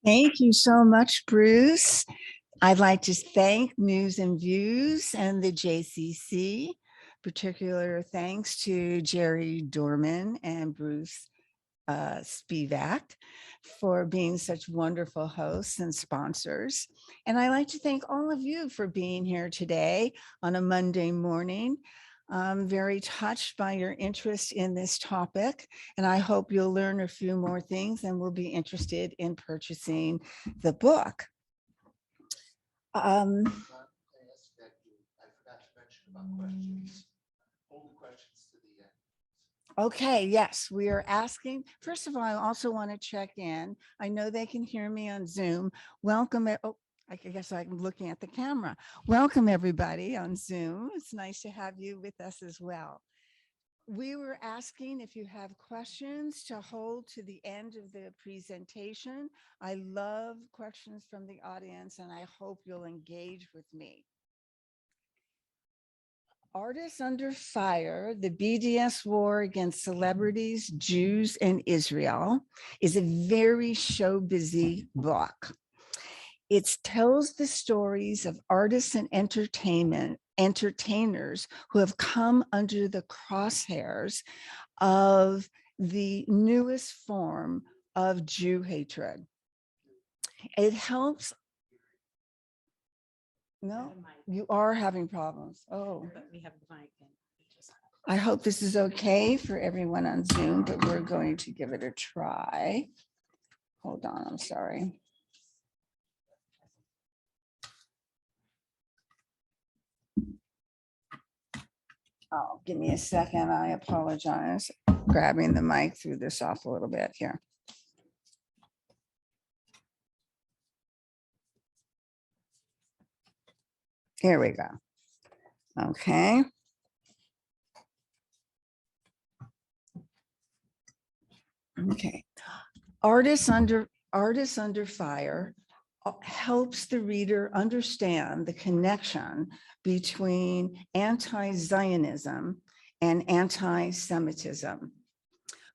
Thank you so much, Bruce. I'd like to thank News and Views and the JCC. Particular thanks to Jerry Dorman and Bruce Spivak for being such wonderful hosts and sponsors. And I'd like to thank all of you for being here today on a Monday morning. I'm very touched by your interest in this topic, and I hope you'll learn a few more things and will be interested in purchasing the book. I asked that I forgot to mention about questions. Hold the questions to the end. Okay, yes, we are asking. First of all, I also want to check in. I know they can hear me on Zoom. Welcome. Oh, I guess I'm looking at the camera. Welcome, everybody on Zoom. It's nice to have you with us as well. We were asking if you have questions to hold to the end of the presentation. I love questions from the audience, and I hope you'll engage with me. Artists Under Fire, the BDS War Against Celebrities, Jews, and Israel is a very show-busy book. It tells the stories of artists and entertainers who have come under the crosshairs of the newest form of Jew hatred. It helps. No, you are having problems. Oh, But we have the mic. I hope this is okay for everyone on Zoom, but we're going to give it a try. Hold on, I'm sorry. Oh, give me a second. I apologize. Grabbing the mic threw this off a little bit here. Here we go. Okay. Okay. Artists Under Fire helps the reader understand the connection between anti-Zionism and anti-Semitism.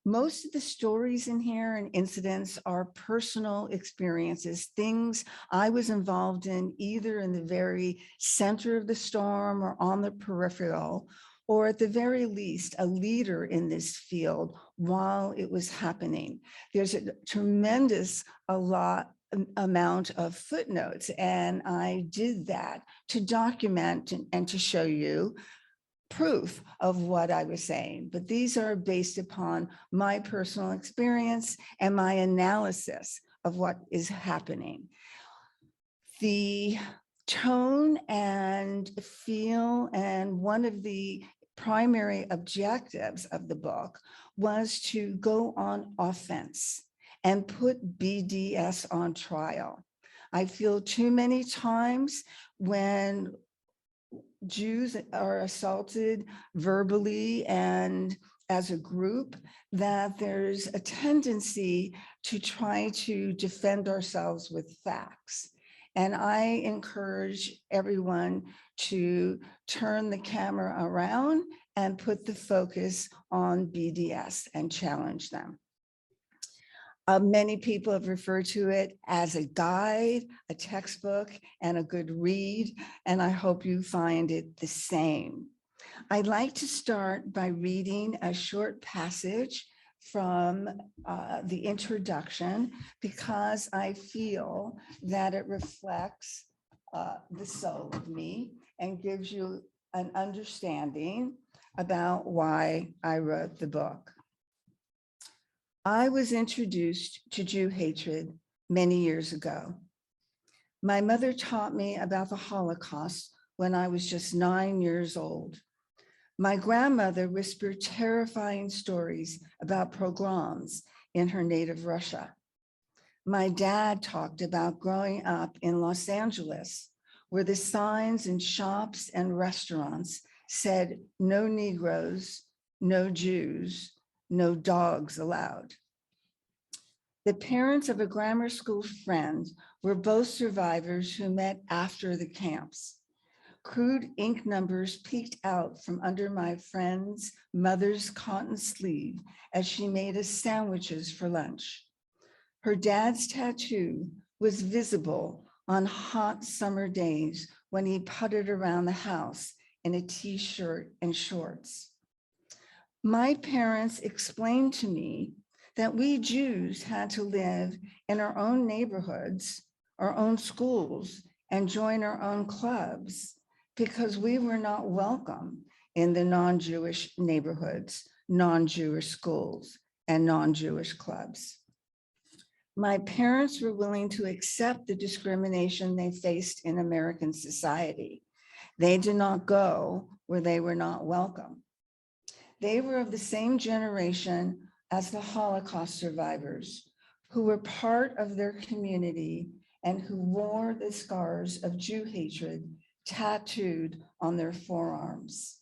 Most of the stories in here and incidents are personal experiences, things I was involved in either in the very center of the storm or on the peripheral, or at the very least, a leader in this field while it was happening. There's a tremendous amount of footnotes, and I did that to document and to show you proof of what I was saying, but these are based upon my personal experience and my analysis of what is happening. The tone and feel, and one of the primary objectives of the book was to go on offense and put BDS on trial. I feel too many times when Jews are assaulted verbally and as a group, that there's a tendency to try to defend ourselves with facts. And I encourage everyone to turn the camera around and put the focus on BDS and challenge them. Many people have referred to it as a guide, a textbook, and a good read, and I hope you find it the same. I'd like to start by reading a short passage from the introduction because I feel that it reflects the soul of me and gives you an understanding about why I wrote the book. I was introduced to Jew hatred many years ago. My mother taught me about the Holocaust when I was just 9 years old. My grandmother whispered terrifying stories about pogroms in her native Russia. My dad talked about growing up in Los Angeles, where the signs in shops and restaurants said no Negroes, no Jews, no dogs allowed. The parents of a grammar school friend were both survivors who met after the camps. Crude ink numbers peeked out from under my friend's mother's cotton sleeve as she made us sandwiches for lunch. Her dad's tattoo was visible on hot summer days when he puttered around the house in a t-shirt and shorts. My parents explained to me that we Jews had to live in our own neighborhoods, our own schools, and join our own clubs because we were not welcome in the non-Jewish neighborhoods, non-Jewish schools, and non-Jewish clubs. My parents were willing to accept the discrimination they faced in American society. They did not go where they were not welcome. They were of the same generation as the Holocaust survivors who were part of their community and who wore the scars of Jew hatred tattooed on their forearms.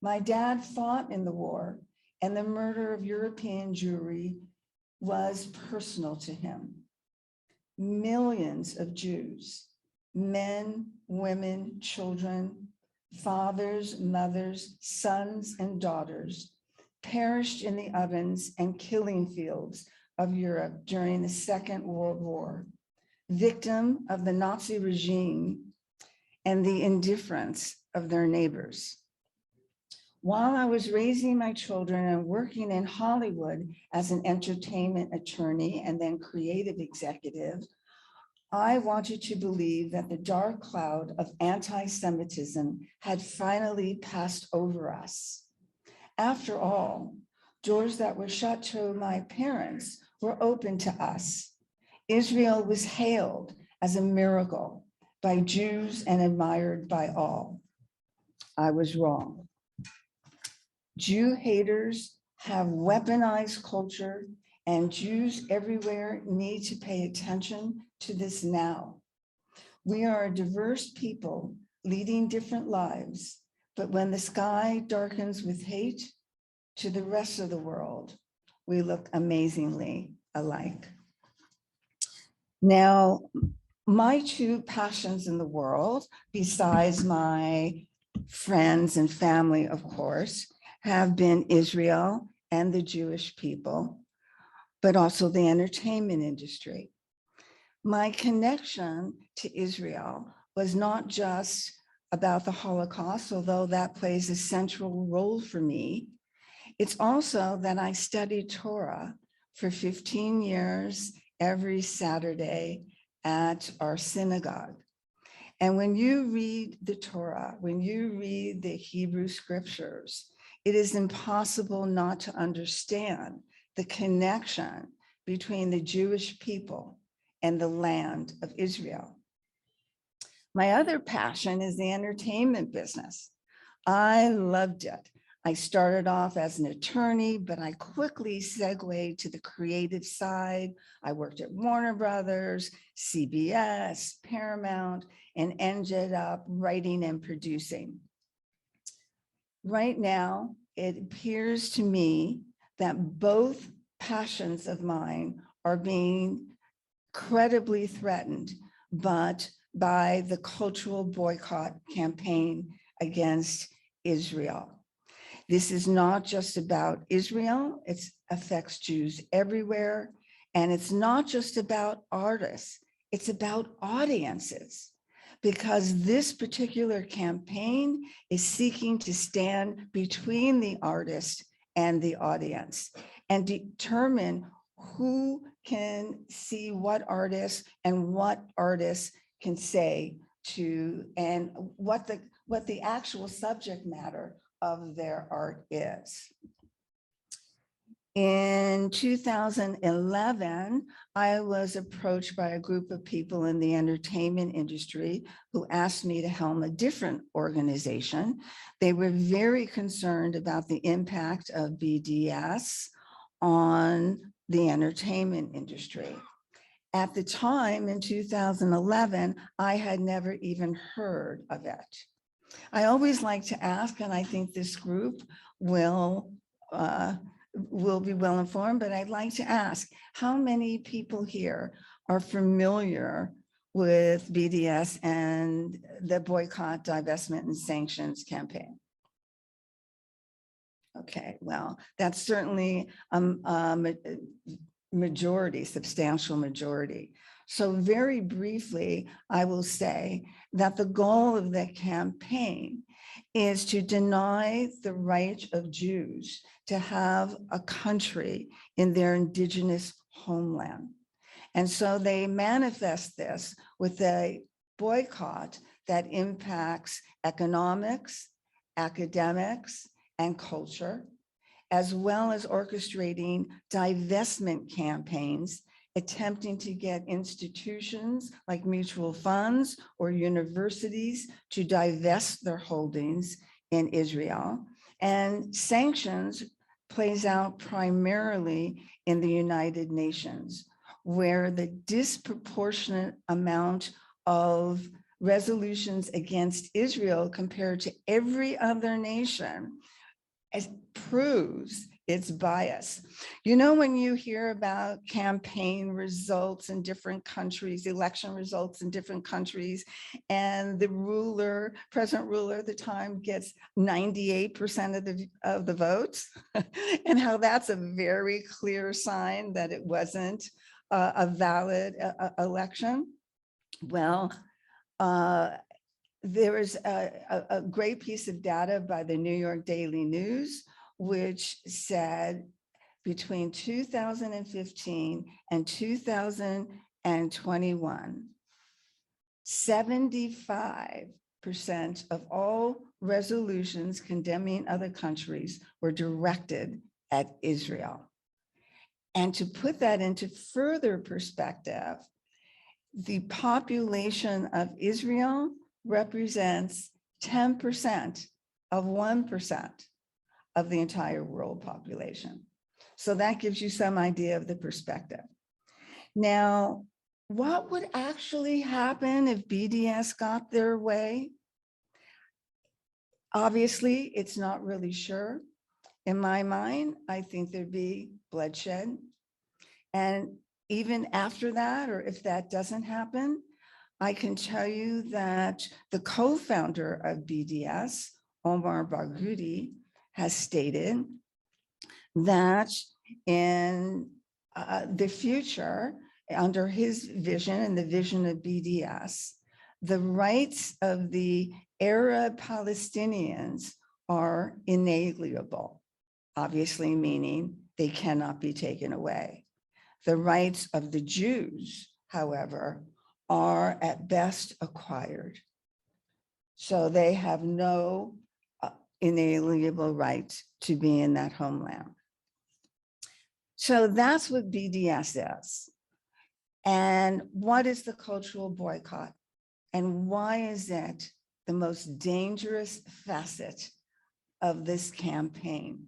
My dad fought in the war, and the murder of European Jewry was personal to him. Millions of Jews, men, women, children, fathers, mothers, sons, and daughters perished in the ovens and killing fields of Europe during the Second World War, victim of the Nazi regime and the indifference of their neighbors. While I was raising my children and working in Hollywood as an entertainment attorney and then creative executive, I wanted to believe that the dark cloud of anti-Semitism had finally passed over us. After all, doors that were shut to my parents were open to us. Israel was hailed as a miracle by Jews and admired by all. I was wrong. Jew haters have weaponized culture, and Jews everywhere need to pay attention to this now. We are a diverse people leading different lives, but when the sky darkens with hate to the rest of the world, we look amazingly alike. Now, my two passions in the world, besides my friends and family, of course, have been Israel and the Jewish people, but also the entertainment industry. My connection to Israel was not just about the Holocaust, although that plays a central role for me. It's also that I studied Torah for 15 years every Saturday at our synagogue. And when you read the Torah, when you read the Hebrew scriptures, it is impossible not to understand the connection between the Jewish people and the land of Israel. My other passion is the entertainment business. I loved it. I started off as an attorney, but I quickly segued to the creative side. I worked at Warner Brothers, CBS, Paramount, and ended up writing and producing. Right now, it appears to me that both passions of mine are being credibly threatened, but by the cultural boycott campaign against Israel. This is not just about Israel, it affects Jews everywhere. And it's not just about artists, it's about audiences. Because this particular campaign is seeking to stand between the artist and the audience and determine who can see what artists and what artists can say to, and what the actual subject matter of their art is. In 2011, I was approached by a group of people in the entertainment industry who asked me to helm a different organization. They were very concerned about the impact of BDS on the entertainment industry. At the time in 2011, I had never even heard of it. I always like to ask, and I think this group will be well informed, but I'd like to ask, how many people here are familiar with BDS and the boycott, divestment, and sanctions campaign? Okay, well, that's certainly majority, substantial majority. So very briefly, I will say that the goal of the campaign is to deny the right of Jews to have a country in their indigenous homeland. And so they manifest this with a boycott that impacts economics, academics, and culture, as well as orchestrating divestment campaigns, attempting to get institutions like mutual funds or universities to divest their holdings in Israel. And sanctions plays out primarily in the United Nations, where the disproportionate amount of resolutions against Israel compared to every other nation proves its bias. You know, when you hear about campaign results in different countries, election results in different countries, and the present ruler at the time gets 98% of the votes, and how that's a very clear sign that it wasn't a valid election. Well, there is a great piece of data by the New York Daily News, which said between 2015 and 2021, 75% of all resolutions condemning other countries were directed at Israel. And to put that into further perspective, the population of Israel represents 10% of 1% of the entire world population. So that gives you some idea of the perspective. Now, what would actually happen if BDS got their way? Obviously, it's not really sure. In my mind, I think there'd be bloodshed. And even after that, or if that doesn't happen, I can tell you that the co-founder of BDS, Omar Barghouti, has stated that in the future, under his vision and the vision of BDS, the rights of the Arab Palestinians are inalienable, obviously meaning they cannot be taken away. The rights of the Jews, however, are at best acquired. So they have no inalienable right to be in that homeland. So that's what BDS is. And what is the cultural boycott? And why is it the most dangerous facet of this campaign?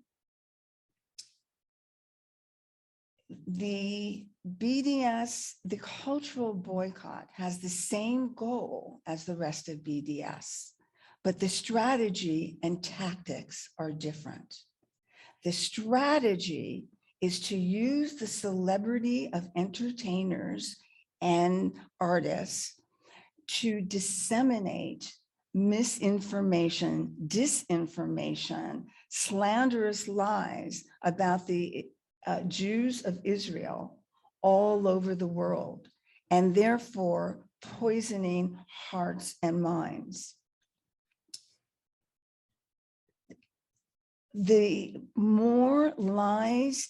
The BDS, the cultural boycott, has the same goal as the rest of BDS, but the strategy and tactics are different. The strategy is to use the celebrity of entertainers and artists to disseminate misinformation, disinformation, slanderous lies about the Jews of Israel all over the world, and therefore poisoning hearts and minds. The more lies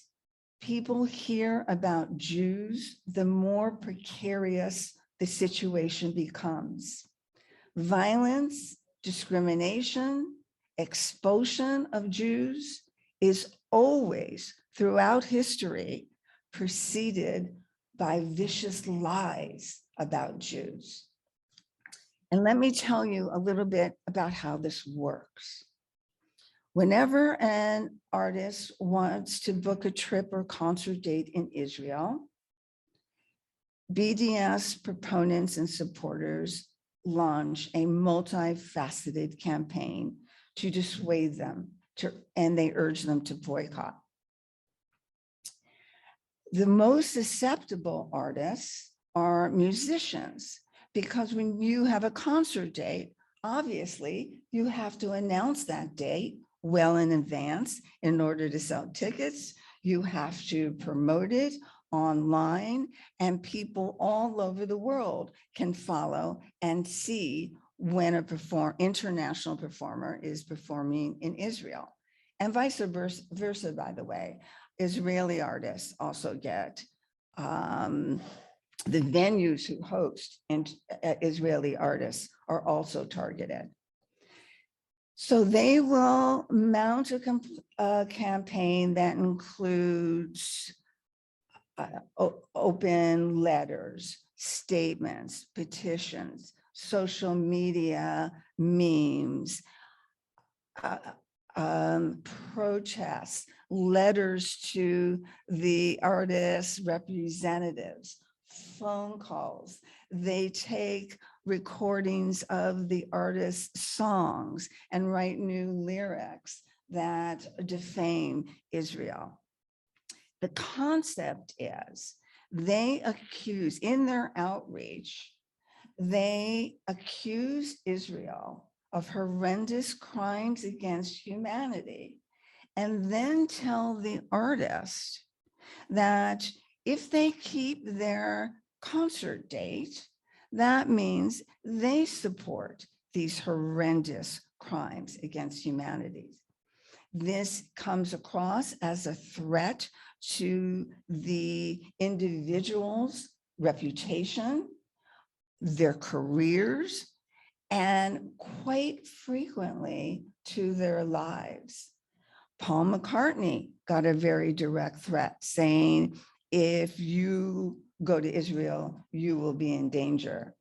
people hear about Jews, the more precarious the situation becomes. Violence, discrimination, expulsion of Jews is always, throughout history, preceded by vicious lies about Jews. And let me tell you a little bit about how this works. Whenever an artist wants to book a trip or concert date in Israel, BDS proponents and supporters launch a multifaceted campaign to dissuade them, and they urge them to boycott. The most susceptible artists are musicians, because when you have a concert date, obviously you have to announce that date well in advance in order to sell tickets. You have to promote it online, and people all over the world can follow and see when a international performer is performing in Israel. And vice versa, by the way. Israeli artists also get the venues who host Israeli artists are also targeted. So they will mount a campaign that includes open letters, statements, petitions, social media memes, protests, letters to the artists' representatives, phone calls. They take recordings of the artist's songs and write new lyrics that defame Israel. The concept is they accuse, in their outreach, they accuse Israel of horrendous crimes against humanity, and then tell the artist that if they keep their concert date, that means they support these horrendous crimes against humanity. This comes across as a threat to the individual's reputation, their careers, and quite frequently to their lives. Paul McCartney got a very direct threat saying, if you go to Israel, you will be in danger.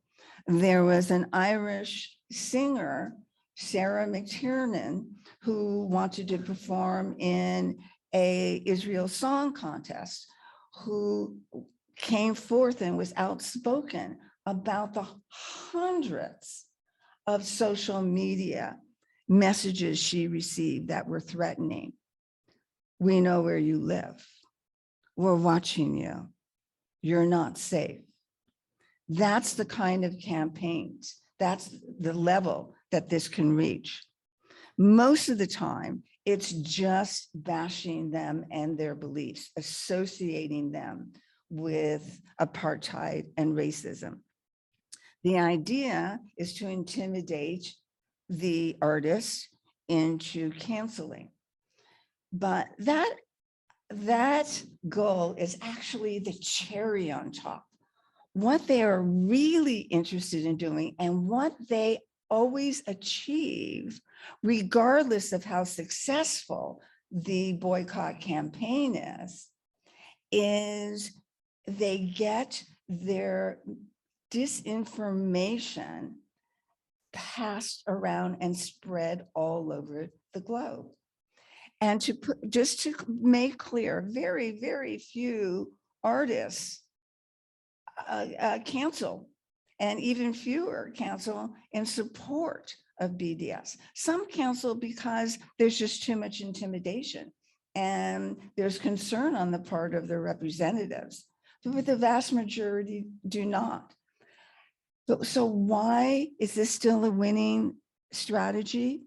There was an Irish singer, Sarah McTiernan, who wanted to perform in a Israel song contest, who came forth and was outspoken about the hundreds of social media messages she received that were threatening. We know where you live. We're watching you. You're not safe. That's the kind of campaigns, that's the level that this can reach. Most of the time, it's just bashing them and their beliefs, associating them with apartheid and racism. The idea is to intimidate the artist into canceling. But that goal is actually the cherry on top. What they are really interested in doing and what they always achieve, regardless of how successful the boycott campaign is they get their disinformation passed around and spread all over the globe. And just to make clear, very, very few artists cancel, and even fewer cancel in support of BDS. Some cancel because there's just too much intimidation and there's concern on the part of their representatives, but the vast majority do not. So why is this still a winning strategy?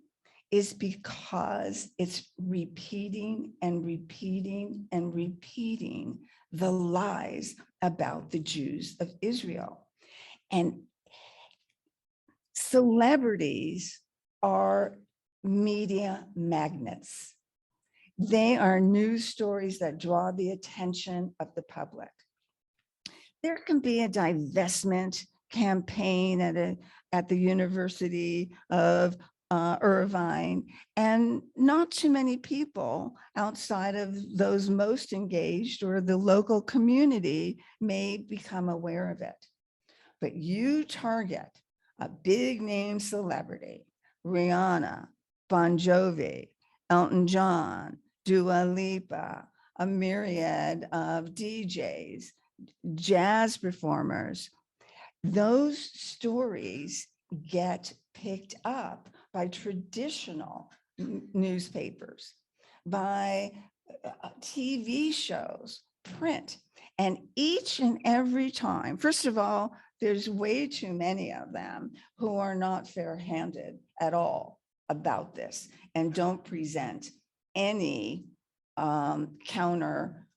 Is because it's repeating and repeating and repeating the lies about the Jews of Israel. And celebrities are media magnets. They are news stories that draw the attention of the public. There can be a divestment campaign at the University of Irvine, and not too many people outside of those most engaged or the local community may become aware of it. But you target a big name celebrity, Rihanna, Bon Jovi, Elton John, Dua Lipa, a myriad of DJs, jazz performers. Those stories get picked up by traditional newspapers, by TV shows, print. And each and every time, first of all, there's way too many of them who are not fair-handed at all about this and don't present any counter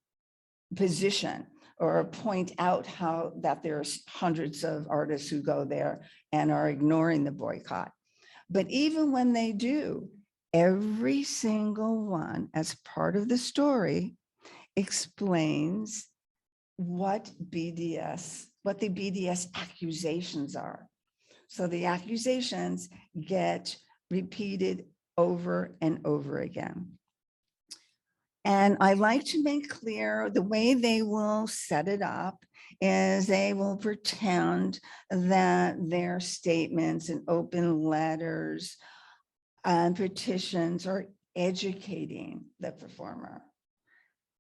position. or point out how that there's hundreds of artists who go there and are ignoring the boycott. But even when they do, every single one, as part of the story, explains what BDS, what the BDS accusations are. So the accusations get repeated over and over again. And I like to make clear the way they will set it up is they will pretend that their statements and open letters and petitions are educating the performer.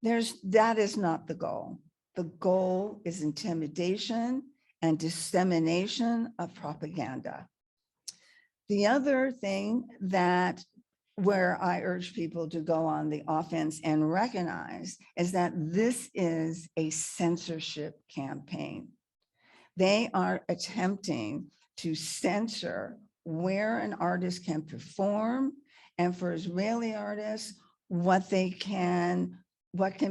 That is not the goal. The goal is intimidation and dissemination of propaganda. The other thing that where I urge people to go on the offense and recognize is that this is a censorship campaign. They are attempting to censor where an artist can perform, and for Israeli artists, what can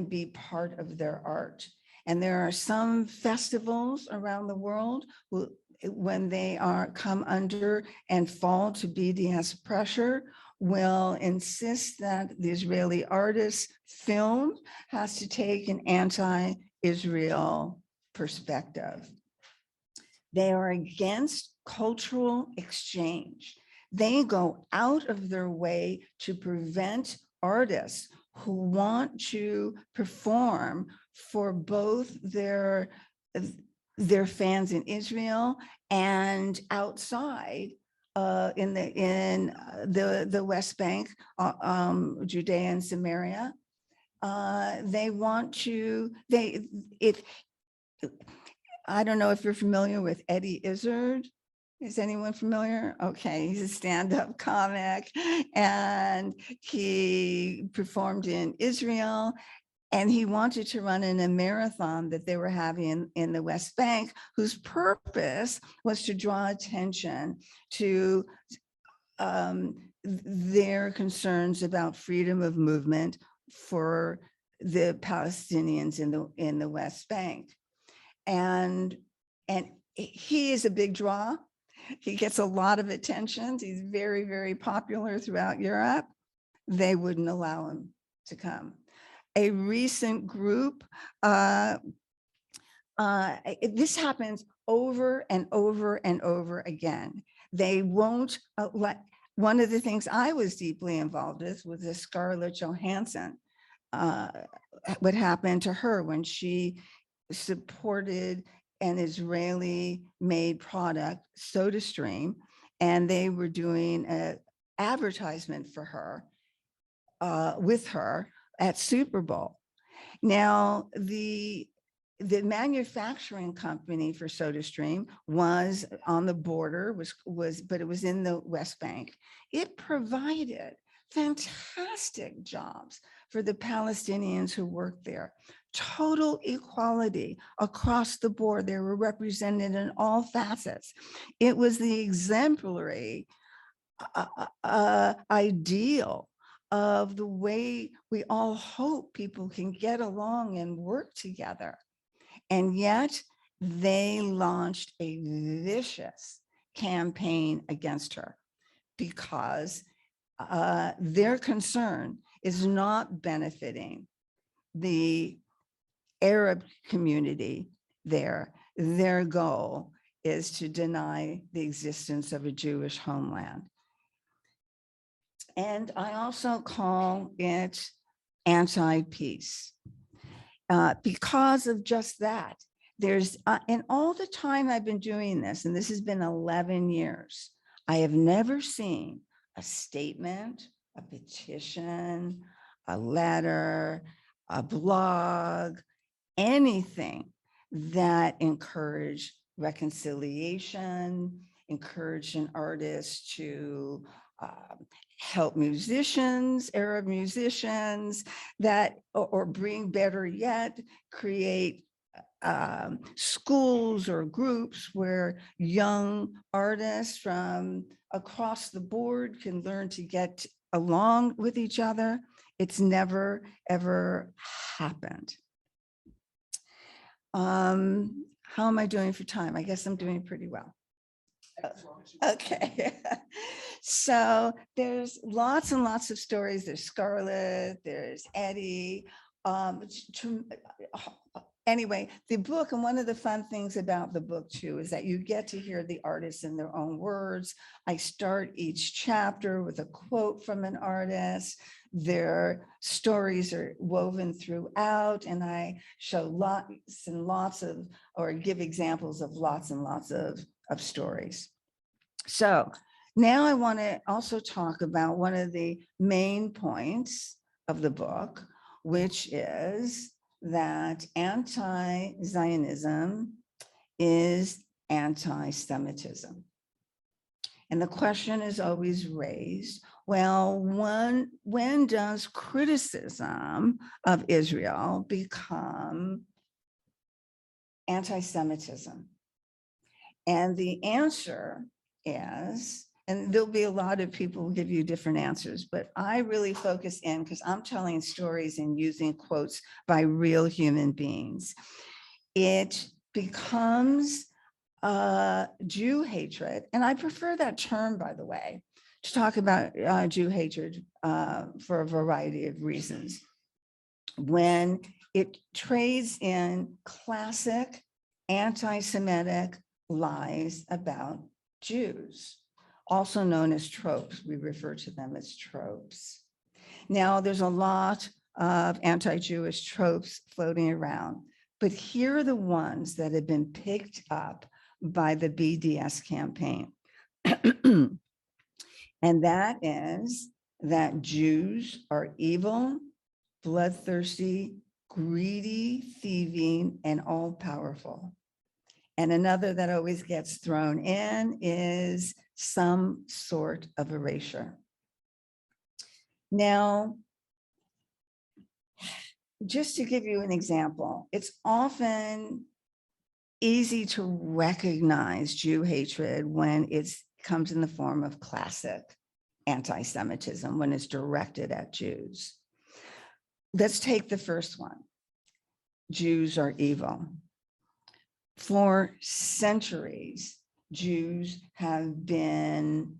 be part of their art. And there are some festivals around the world who, when they come under and fall to BDS pressure, will insist that the Israeli artist's film has to take an anti-Israel perspective. They are against cultural exchange. They go out of their way to prevent artists who want to perform for both their fans in Israel and outside in the West Bank, Judea and Samaria. They want to, I don't know if you're familiar with Eddie Izzard. Is anyone familiar? Okay, he's a stand-up comic and he performed in Israel, and he wanted to run in a marathon that they were having in the West Bank, whose purpose was to draw attention to their concerns about freedom of movement for the Palestinians in the West Bank. And he is a big draw. He gets a lot of attention. He's very, very popular throughout Europe. They wouldn't allow him to come. A recent group, this happens over and over and over again. They won't let, one of the things I was deeply involved with was the Scarlett Johansson, what happened to her when she supported an Israeli-made product, SodaStream, and they were doing an advertisement for her, with her at Super Bowl. Now, the manufacturing company for SodaStream was on the border, but it was in the West Bank. It provided fantastic jobs for the Palestinians who worked there. Total equality across the board. They were represented in all facets. It was the exemplary ideal of the way we all hope people can get along and work together. And yet they launched a vicious campaign against her because their concern is not benefiting the Arab community there. Their goal is to deny the existence of a Jewish homeland. And I also call it anti-peace because of just that. There's, and all the time I've been doing this, and this has been 11 years, I have never seen a statement, a petition, a letter, a blog, anything that encouraged reconciliation, encouraged an artist to help musicians, Arab musicians, that, or bring, better yet, create schools or groups where young artists from across the board can learn to get along with each other. It's never, ever happened. How am I doing for time? I guess I'm doing pretty well. As long as you- Okay. So there's lots and lots of stories. There's Scarlett, there's Eddie. Anyway, the book, and one of the fun things about the book too, is that you get to hear the artists in their own words. I start each chapter with a quote from an artist. Their stories are woven throughout, and I show lots and lots of, or give examples of lots and lots of stories. So now I want to also talk about one of the main points of the book, which is that anti-Zionism is anti-Semitism. And the question is always raised, well, when does criticism of Israel become anti-Semitism? And the answer is, and there'll be a lot of people who give you different answers, but I really focus in because I'm telling stories and using quotes by real human beings. It becomes Jew hatred, and I prefer that term, by the way, to talk about Jew hatred for a variety of reasons. When it trades in classic anti-Semitic lies about Jews, also known as tropes. We refer to them as tropes. Now, there's a lot of anti-Jewish tropes floating around, but here are the ones that have been picked up by the BDS campaign. And that is that Jews are evil, bloodthirsty, greedy, thieving, and all-powerful. And another that always gets thrown in is some sort of erasure. Now, just to give you an example, it's often easy to recognize Jew hatred when it comes in the form of classic anti-Semitism, when it's directed at Jews. Let's take the first one. Jews are evil. For centuries, Jews have been,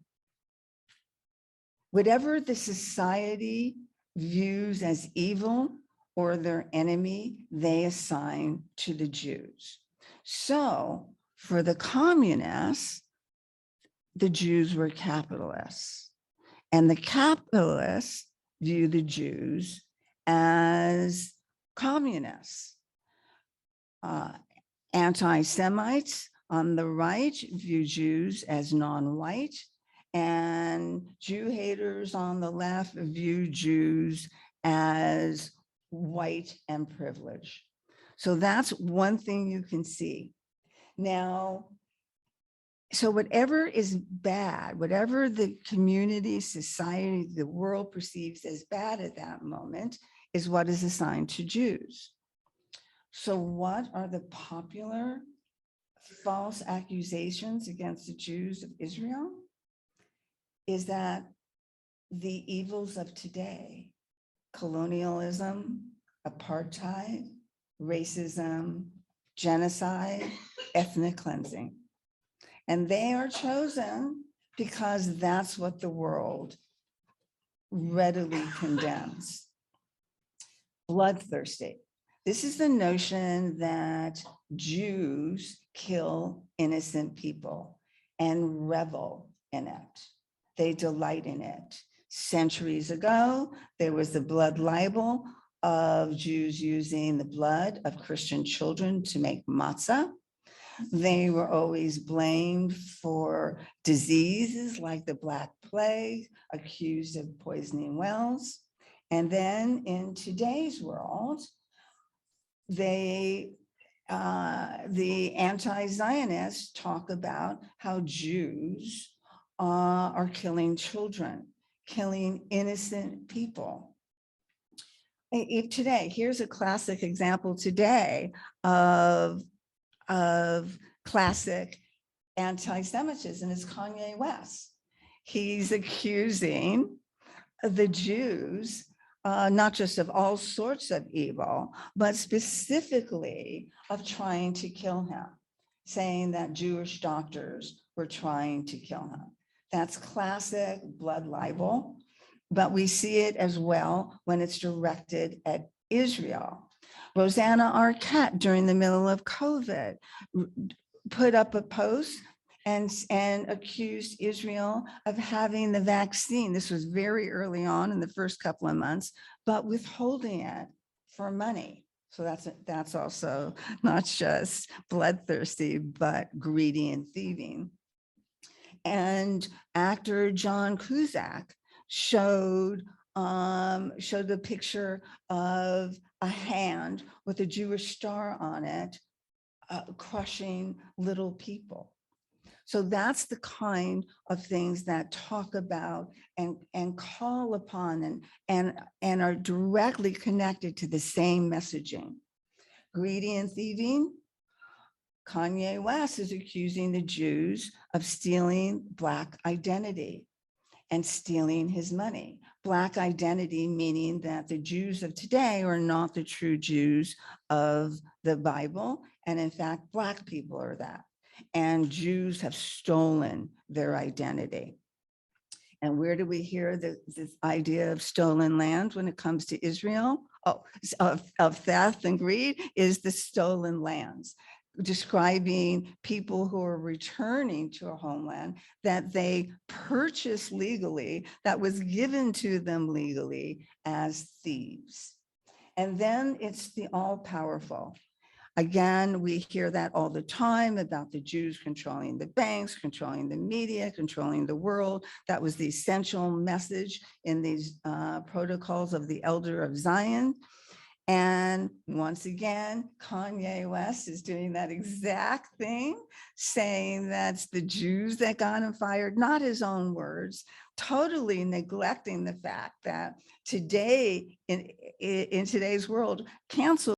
whatever the society views as evil or their enemy, they assign to the Jews. So for the communists, the Jews were capitalists, and the capitalists view the Jews as communists. Anti-Semites on the right view Jews as non-white, and Jew haters on the left view Jews as white and privileged. So that's one thing you can see. Now, so whatever is bad, whatever the community, society, the world perceives as bad at that moment is what is assigned to Jews. So what are the popular false accusations against the Jews of Israel? Is that the evils of today, colonialism, apartheid, racism, genocide, ethnic cleansing. And they are chosen because that's what the world readily condemns. Bloodthirsty. This is the notion that Jews kill innocent people and revel in it. They delight in it. Centuries ago, there was the blood libel of Jews using the blood of Christian children to make matzah. They were always blamed for diseases like the Black Plague, accused of poisoning wells. And then in today's world, the anti-Zionists talk about how Jews are killing children, killing innocent people. Today, here's a classic example today of classic anti-Semitism is Kanye West. He's accusing the Jews not just of all sorts of evil, but specifically of trying to kill him, saying that Jewish doctors were trying to kill him. That's classic blood libel, but we see it as well when it's directed at Israel. Rosanna Arquette, during the middle of COVID, put up a post and accused Israel of having the vaccine. This was very early on in the first couple of months, but withholding it for money. So that's also not just bloodthirsty, but greedy and thieving. And actor John Cusack showed the picture of a hand with a Jewish star on it, crushing little people. So that's the kind of things that talk about and call upon and are directly connected to the same messaging. Greedy and thieving. Kanye West is accusing the Jews of stealing Black identity and stealing his money. Black identity, meaning that the Jews of today are not the true Jews of the Bible. And in fact, Black people are that. And Jews have stolen their identity. And where do we hear this idea of stolen land when it comes to Israel? Oh, of theft and greed is the stolen lands, describing people who are returning to a homeland that they purchased legally, that was given to them legally as thieves. And then it's the all-powerful. Again, we hear that all the time about the Jews controlling the banks, controlling the media, controlling the world. That was the essential message in these protocols of the Elder of Zion. And once again, Kanye West is doing that exact thing, saying that's the Jews that got him fired, not his own words, totally neglecting the fact that today, in today's world, cancel